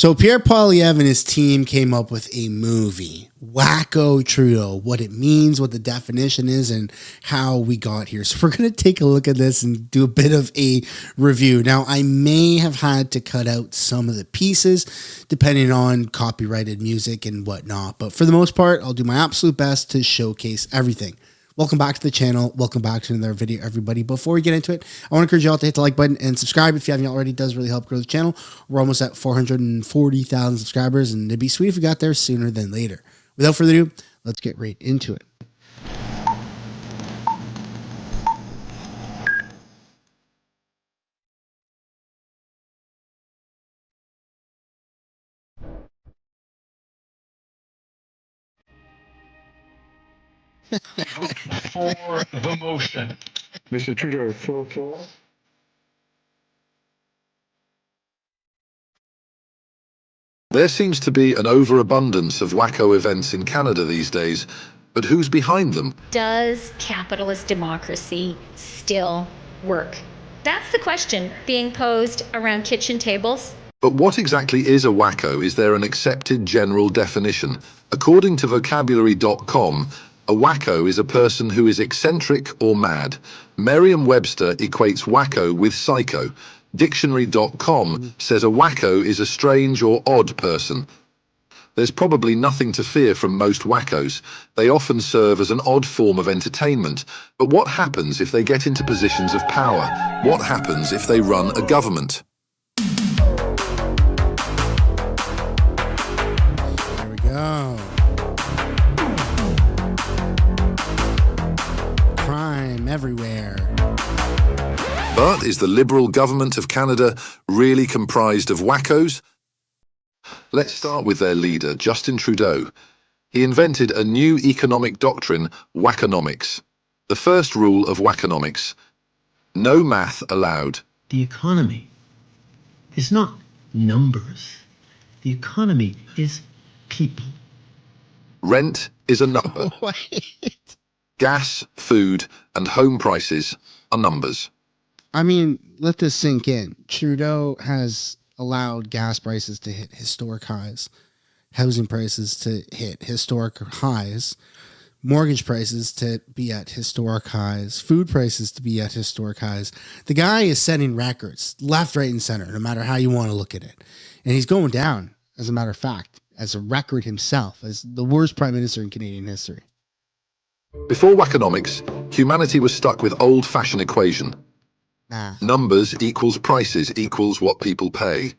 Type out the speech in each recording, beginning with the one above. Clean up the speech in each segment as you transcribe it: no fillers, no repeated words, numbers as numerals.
So Pierre Poilievre and his team came up with a movie, Wacko Trudeau, what it means, what the definition is, and how we got here. So we're going to take a look at this and do a bit of a review. Now, I may have had to cut out some of the pieces depending on copyrighted music and whatnot. But for the most part, I'll do my absolute best to showcase everything. Welcome back to the channel. Welcome back to another video, everybody. Before we get into it, I want to encourage you all to hit the like button and subscribe if you haven't already. It does really help grow the channel. We're almost at 440,000 subscribers, and it'd be sweet if we got there sooner than later. Without further ado, let's get right into it. For the motion. Mr. Trudeau, for. There seems to be an overabundance of wacko events in Canada these days, but who's behind them? Does capitalist democracy still work? That's the question being posed around kitchen tables. But what exactly is a wacko? Is there an accepted general definition? According to vocabulary.com, a wacko is a person who is eccentric or mad. Merriam-Webster equates wacko with psycho. Dictionary.com says a wacko is a strange or odd person. There's probably nothing to fear from most wackos. They often serve as an odd form of entertainment. But what happens if they get into positions of power? What happens if they run a government? There we go. Crime everywhere. But is the Liberal government of Canada really comprised of wackos? Let's start with their leader, Justin Trudeau. He invented a new economic doctrine, wackonomics. The first rule of wackonomics: no math allowed. The economy is not numbers. The economy is people. Rent is a number. Wait. Gas, food, and home prices are numbers. I mean, let this sink in. Trudeau has allowed gas prices to hit historic highs, housing prices to hit historic highs, mortgage prices to be at historic highs, food prices to be at historic highs. The guy is setting records left, right, and center, no matter how you want to look at it. And he's going down, as a matter of fact, as a record himself, as the worst prime minister in Canadian history. Before wackonomics, humanity was stuck with old-fashioned equation. Numbers equals prices equals what people pay.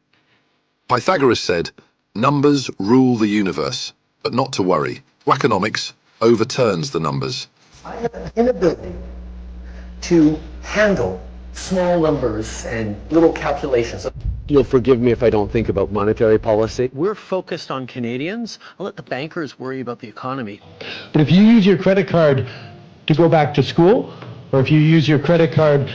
Pythagoras said, numbers rule the universe, but not to worry. Wackonomics overturns the numbers. I have an inability to handle small numbers and little calculations. You'll forgive me if I don't think about monetary policy. We're focused on Canadians. I'll let the bankers worry about the economy. But if you use your credit card to go back to school, or if you use your credit card,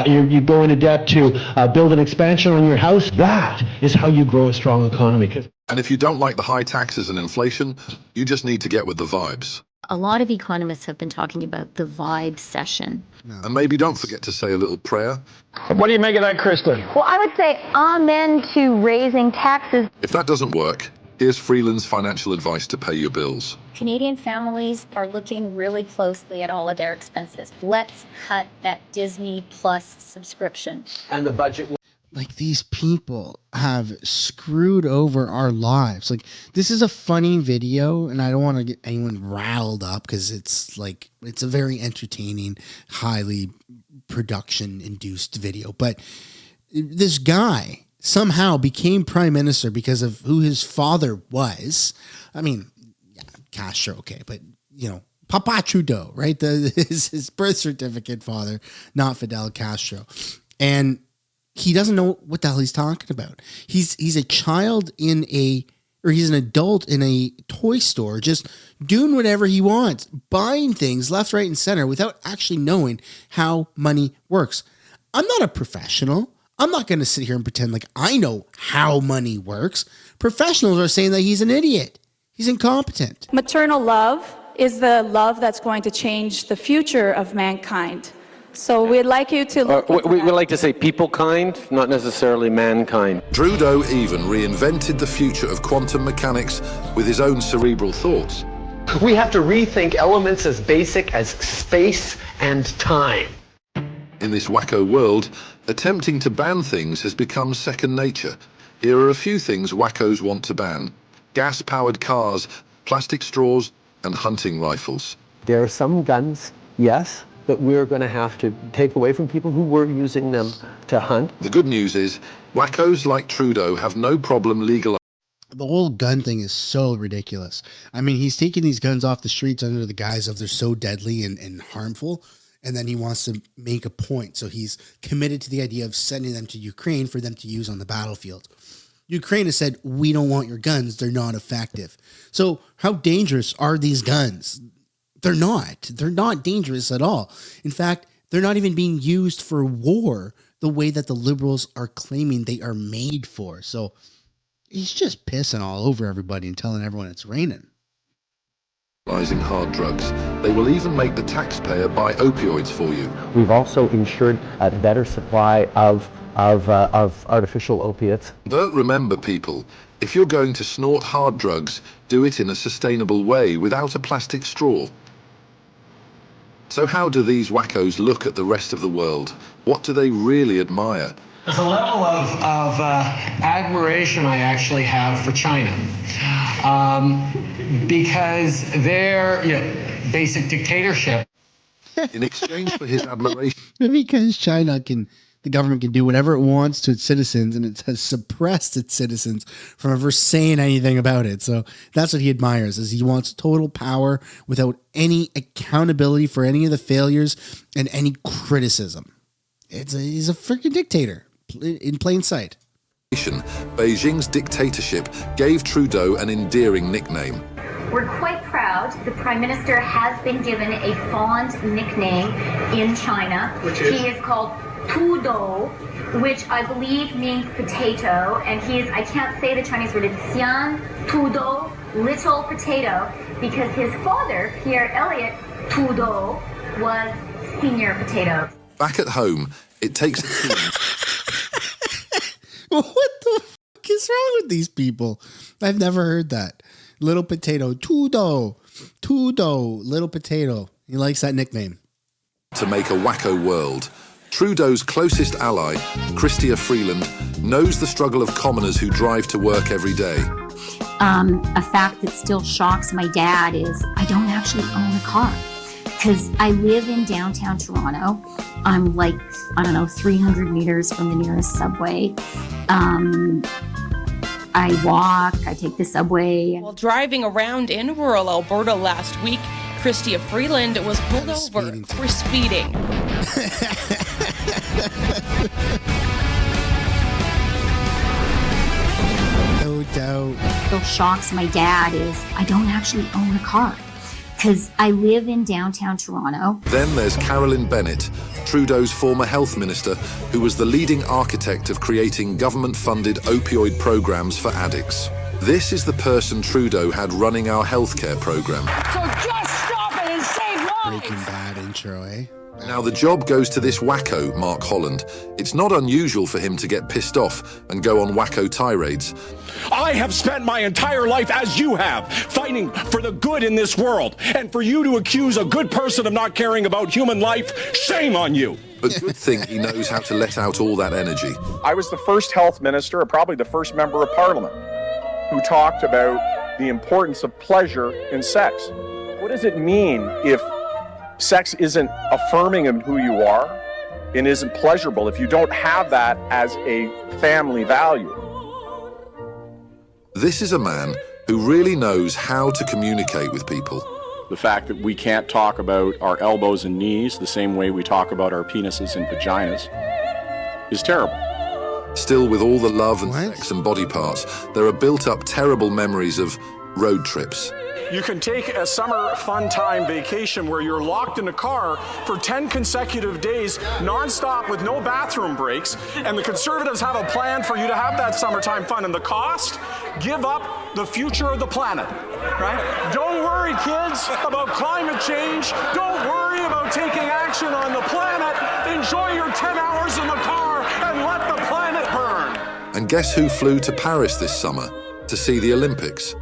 you go into debt to build an expansion on your house, that is how you grow a strong economy. And if you don't like the high taxes and inflation, you just need to get with the vibes. A lot of economists have been talking about the vibe session. And maybe don't forget to say a little prayer. What do you make of that, Krista? Well, I would say amen to raising taxes. If that doesn't work, here's Freeland's financial advice to pay your bills. Canadian families are looking really closely at all of their expenses. Let's cut that Disney Plus subscription. And the budget. Like, these people have screwed over our lives. Like, this is a funny video, and I don't want to get anyone riled up because it's like, it's a very entertaining, highly production-induced video. But this guy somehow became prime minister because of who his father was. I mean, yeah, Castro, okay, but, you know, Papa Trudeau, right? His birth certificate father, not Fidel Castro. And he doesn't know what the hell he's talking about. He's a child he's an adult in a toy store, just doing whatever he wants, buying things left, right, and center without actually knowing how money works. I'm not a professional. I'm not going to sit here and pretend like I know how money works. Professionals are saying that he's an idiot. He's incompetent. Maternal love is the love that's going to change the future of mankind. So we'd like you to look into We that. would like to say people kind, not necessarily mankind. Trudeau even reinvented the future of quantum mechanics with his own cerebral thoughts. We have to rethink elements as basic as space and time. In this wacko world, attempting to ban things has become second nature. Here are a few things wackos want to ban: gas-powered cars, plastic straws, and hunting rifles. There are some guns, yes, that we're going to have to take away from people who were using them to hunt. The good news is, wackos like Trudeau have no problem legalizing. The whole gun thing is so ridiculous. I mean, he's taking these guns off the streets under the guise of they're so deadly and harmful, and then he wants to make a point. So he's committed to the idea of sending them to Ukraine for them to use on the battlefield. Ukraine has said, we don't want your guns. They're not effective. So how dangerous are these guns? They're not. They're not dangerous at all. In fact, they're not even being used for war the way that the Liberals are claiming they are made for. So he's just pissing all over everybody and telling everyone it's raining. Hard drugs. They will even make the taxpayer buy opioids for you. We've also ensured a better supply of artificial opiates. But remember, people, if you're going to snort hard drugs, do it in a sustainable way without a plastic straw. So how do these wackos look at the rest of the world? What do they really admire? There's a level of admiration I actually have for China, because their basic dictatorship. In exchange for his admiration, because the government can do whatever it wants to its citizens, and it has suppressed its citizens from ever saying anything about it. So that's what he admires, is he wants total power without any accountability for any of the failures and any criticism. He's a freaking dictator in plain sight. Beijing's dictatorship gave Trudeau an endearing nickname. We're quite proud the Prime Minister has been given a fond nickname in China. He is called Trudeau, which I believe means potato, and I can't say the Chinese word, it's Xian Trudeau, little potato, because his father, Pierre Elliott Trudeau, was senior potato. Back at home, it takes a team. What the fuck is wrong with these people? I've never heard that. Little potato, Trudeau, little potato. He likes that nickname. To make a wacko world, Trudeau's closest ally, Chrystia Freeland, knows the struggle of commoners who drive to work every day. A fact that still shocks my dad is I don't actually own a car, because I live in downtown Toronto. I'm 300 meters from the nearest subway. I walk, I take the subway. While driving around in rural Alberta last week, Chrystia Freeland was pulled over for speeding. No doubt. What shocks my dad is I don't actually own a car, because I live in downtown Toronto. Then there's Carolyn Bennett, Trudeau's former health minister, who was the leading architect of creating government-funded opioid programs for addicts. This is the person Trudeau had running our healthcare program. So just stop it and save lives! Breaking Bad intro, eh? Now the job goes to this wacko, Mark Holland. It's not unusual for him to get pissed off and go on wacko tirades. I have spent my entire life, as you have, fighting for the good in this world. And for you to accuse a good person of not caring about human life, shame on you. But good thing he knows how to let out all that energy. I was the first health minister, or probably the first member of parliament, who talked about the importance of pleasure in sex. What does it mean if sex isn't affirming of who you are and isn't pleasurable, if you don't have that as a family value? This is a man who really knows how to communicate with people. The fact that we can't talk about our elbows and knees the same way we talk about our penises and vaginas is terrible. Still, with all the love and sex and body parts, there are built up terrible memories of road trips. You can take a summer fun time vacation where you're locked in a car for 10 consecutive days, nonstop with no bathroom breaks, and the Conservatives have a plan for you to have that summertime fun. And the cost? Give up the future of the planet, right? Don't worry worry, kids, about climate change. Don't worry about taking action on the planet. Enjoy your 10 hours in the car and let the planet burn. And guess who flew to Paris this summer to see the Olympics?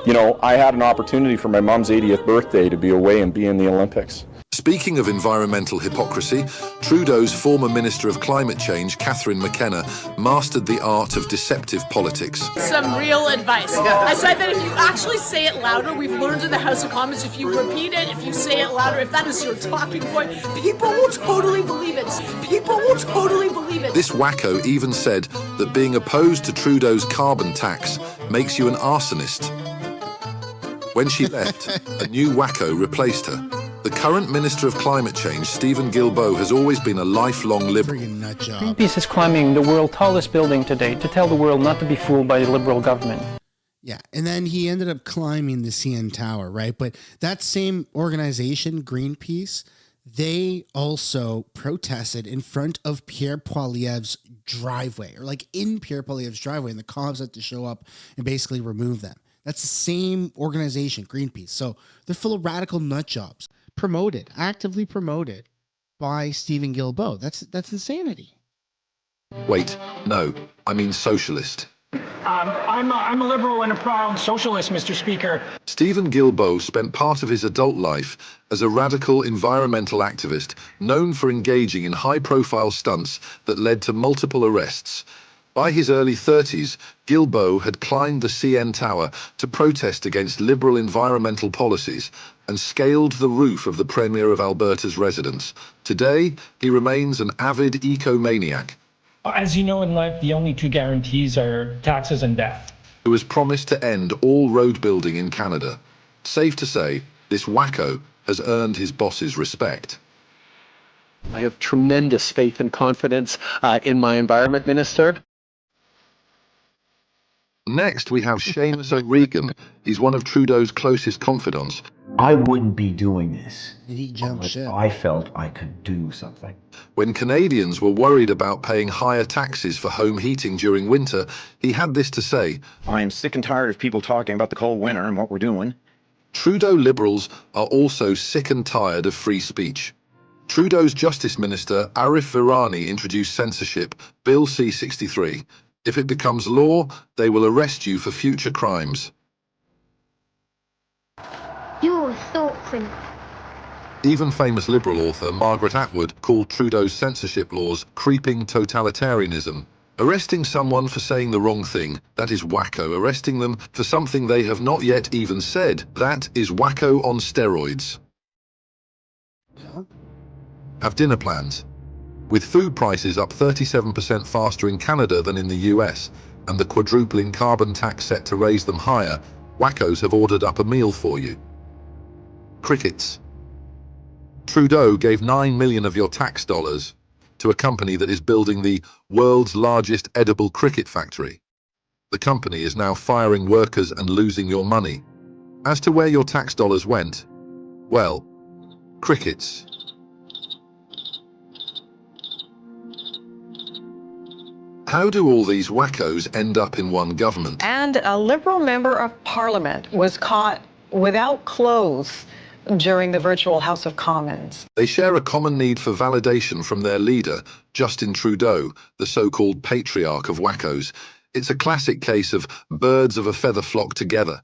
You know, I had an opportunity for my mom's 80th birthday to be away and be in the Olympics. Speaking of environmental hypocrisy, Trudeau's former Minister of Climate Change, Catherine McKenna, mastered the art of deceptive politics. Some real advice. I said that if you actually say it louder, we've learned in the House of Commons, if you repeat it, if you say it louder, if that is your talking point, people will totally believe it. People will totally believe it. This wacko even said that being opposed to Trudeau's carbon tax makes you an arsonist. When she left, a new wacko replaced her. The current Minister of Climate Change, Stephen Guilbeault, has always been a lifelong Liberal. Greenpeace is climbing the world's tallest building today to tell the world not to be fooled by the Liberal government. Yeah, and then he ended up climbing the CN Tower, right? But that same organization, Greenpeace, they also protested in front of Pierre Poilievre's driveway, or like in Pierre Poilievre's driveway, and the cops had to show up and basically remove them. That's the same organization, Greenpeace. So they're full of radical nut jobs. Promoted, actively promoted by Stephen Guilbeault. That's insanity. Wait, no, I mean socialist. I'm a liberal and a proud socialist, Mr. Speaker. Stephen Guilbeault spent part of his adult life as a radical environmental activist known for engaging in high-profile stunts that led to multiple arrests. By his early 30s, Guilbeault had climbed the CN Tower to protest against Liberal environmental policies and scaled the roof of the Premier of Alberta's residence. Today, he remains an avid eco-maniac. As you know in life, the only two guarantees are taxes and death. Who has promised to end all road building in Canada. Safe to say, this wacko has earned his boss's respect. I have tremendous faith and confidence in my environment minister. Next, we have Seamus O'Regan. He's one of Trudeau's closest confidants. I wouldn't be doing this he jumped ship. I felt I could do something. When Canadians were worried about paying higher taxes for home heating during winter, he had this to say. I am sick and tired of people talking about the cold winter and what we're doing. Trudeau Liberals are also sick and tired of free speech. Trudeau's Justice Minister, Arif Virani, introduced censorship, Bill C-63. If it becomes law, they will arrest you for future crimes. You're thoughtful. Even famous Liberal author Margaret Atwood called Trudeau's censorship laws creeping totalitarianism. Arresting someone for saying the wrong thing, that is wacko. Arresting them for something they have not yet even said, that is wacko on steroids. Have dinner plans. With food prices up 37% faster in Canada than in the US, and the quadrupling carbon tax set to raise them higher, wackos have ordered up a meal for you. Crickets. Trudeau gave $9 million of your tax dollars to a company that is building the world's largest edible cricket factory. The company is now firing workers and losing your money. As to where your tax dollars went, well, crickets. How do all these wackos end up in one government? And a Liberal member of Parliament was caught without clothes during the virtual House of Commons. They share a common need for validation from their leader, Justin Trudeau, the so-called patriarch of wackos. It's a classic case of birds of a feather flock together.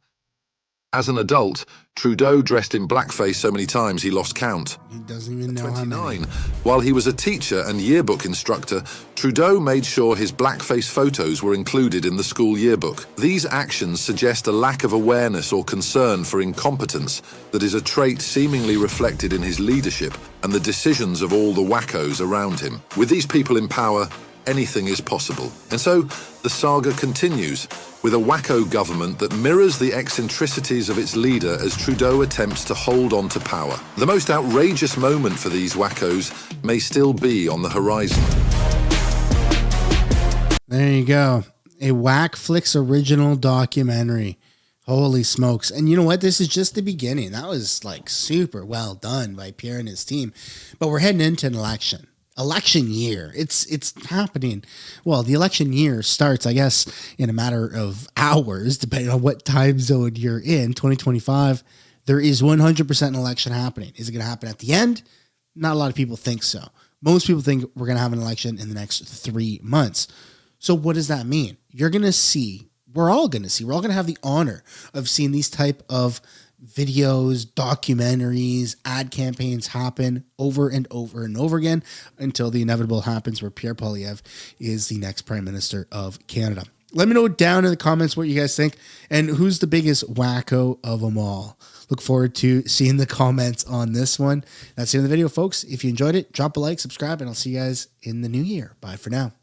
As an adult, Trudeau dressed in blackface so many times he lost count. He doesn't even know how many. how many. While he was a teacher and yearbook instructor, Trudeau made sure his blackface photos were included in the school yearbook. These actions suggest a lack of awareness or concern for incompetence that is a trait seemingly reflected in his leadership and the decisions of all the wackos around him. With these people in power, anything is possible. And so, the saga continues, with a wacko government that mirrors the eccentricities of its leader as Trudeau attempts to hold on to power. The most outrageous moment for these wackos may still be on the horizon. There you go. A Whackflix original documentary. Holy smokes. And you know what? This is just the beginning. That was like super well done by Pierre and his team. But we're heading into an election year. It's happening. Well, the election year starts, I guess, in a matter of hours, depending on what time zone you're in. 2025, there is 100% an election happening. Is it going to happen at the end? Not a lot of people think so. Most people think we're going to have an election in the next 3 months. So what does that mean? You're going to see, we're all going to have the honor of seeing these type of videos, documentaries, ad campaigns happen over and over and over again until the inevitable happens where Pierre Poilievre is the next Prime Minister of Canada. Let me know down in the comments what you guys think and who's the biggest wacko of them all. Look forward to seeing the comments on this one. That's the end of the video, folks. If you enjoyed it, drop a like, subscribe, and I'll see you guys in the new year. Bye for now.